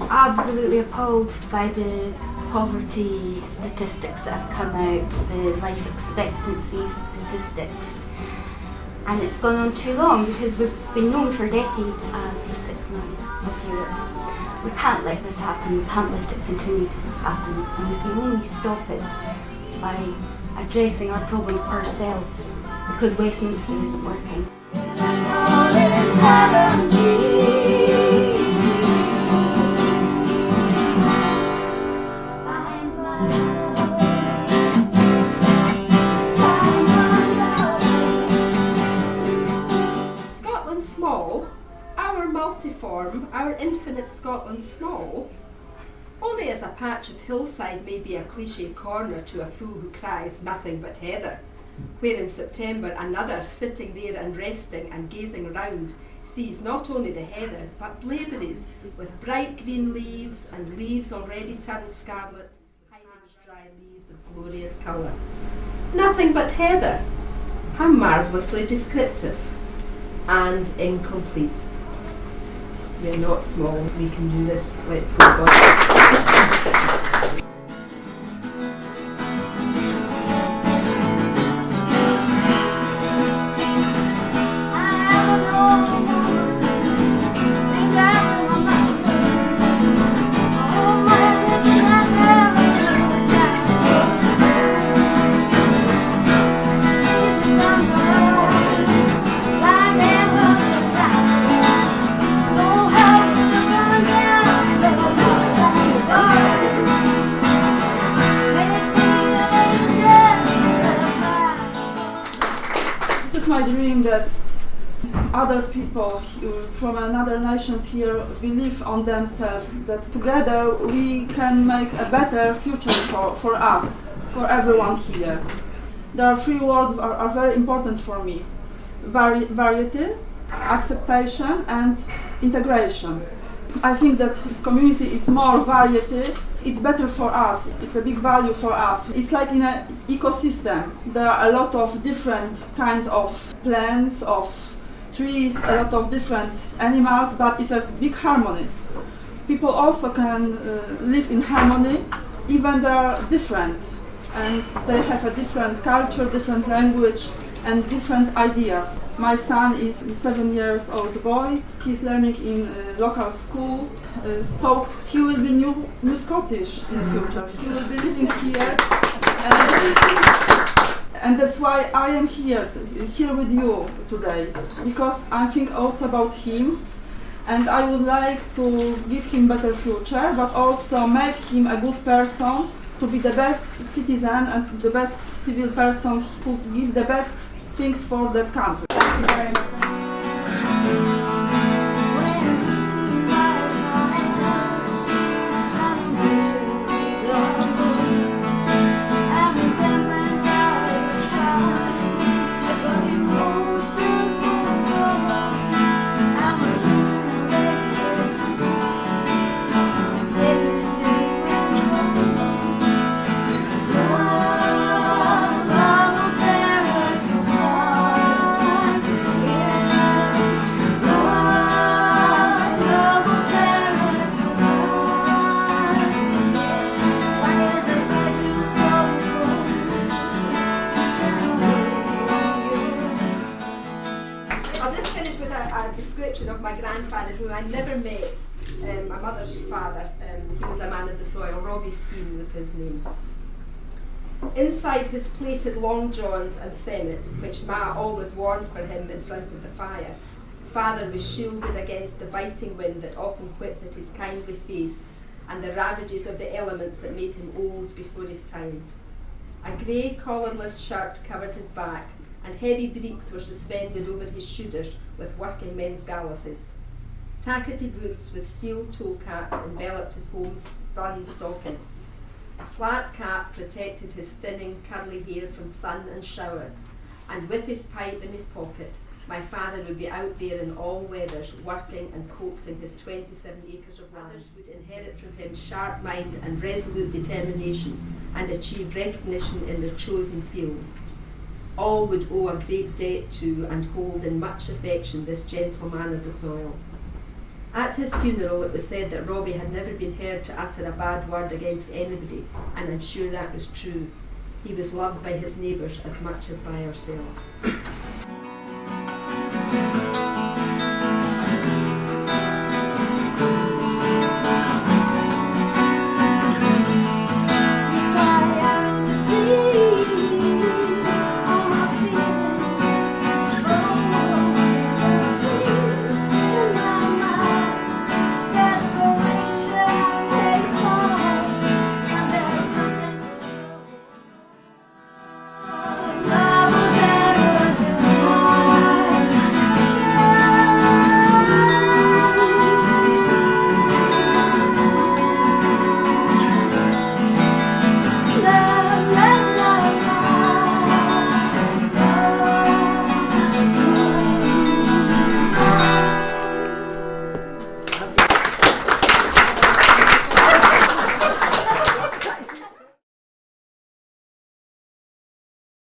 absolutely appalled by the poverty statistics that have come out, the life expectancy statistics. And it's gone on too long because we've been known for decades as the sick man of Europe. We can't let this happen, we can't let it continue to happen, and we can only stop it by addressing our problems ourselves, because Westminster isn't working. Scotland small, our multiform, our infinite Scotland small, only as a patch of hillside may be a cliché corner to a fool who cries nothing but heather, where in September another, sitting there and resting and gazing round, sees not only the heather but blaeberries with bright green leaves and leaves already turned scarlet, hiding dry leaves of glorious colour. Nothing but heather. How marvellously descriptive and incomplete. We're not small, we can do this. Let's go on. My dream that other people from another nations here believe on themselves, that together we can make a better future for us, for everyone here. There are three words that are very important for me: variety, acceptation and integration. I think that if community is more variety, it's better for us, it's a big value for us. It's like in an ecosystem. There are a lot of different kind of plants, of trees, a lot of different animals, but it's a big harmony. People also can live in harmony, even they are different, and they have a different culture, different language, and different ideas. My son is a 7-year-old boy. He's learning in local school, so he will be new Scottish in the future. He will be living here, and that's why I am here with you today, because I think also about him, and I would like to give him better future, but also make him a good person, to be the best citizen and the best civil person who give the best things for that country. Thank you very much. A description of my grandfather, whom I never met, my mother's father. He was a man of the soil. Robbie Steen was his name. Inside his plated long johns and sennet, which Ma always worn for him in front of the fire, father was shielded against the biting wind that often whipped at his kindly face and the ravages of the elements that made him old before his time. A grey collarless shirt covered his back, and heavy breeks were suspended over his shouders with working men's galluses. Tackety boots with steel toe caps enveloped his homespun stockings. A flat cap protected his thinning, curly hair from sun and shower, and with his pipe in his pocket, my father would be out there in all weathers, working and coaxing his 27 acres of land. Others would inherit from him sharp mind and resolute determination, and achieve recognition in their chosen fields. All would owe a great debt to and hold in much affection this gentle man of the soil. At his funeral, it was said that Robbie had never been heard to utter a bad word against anybody, and I'm sure that was true. He was loved by his neighbours as much as by ourselves.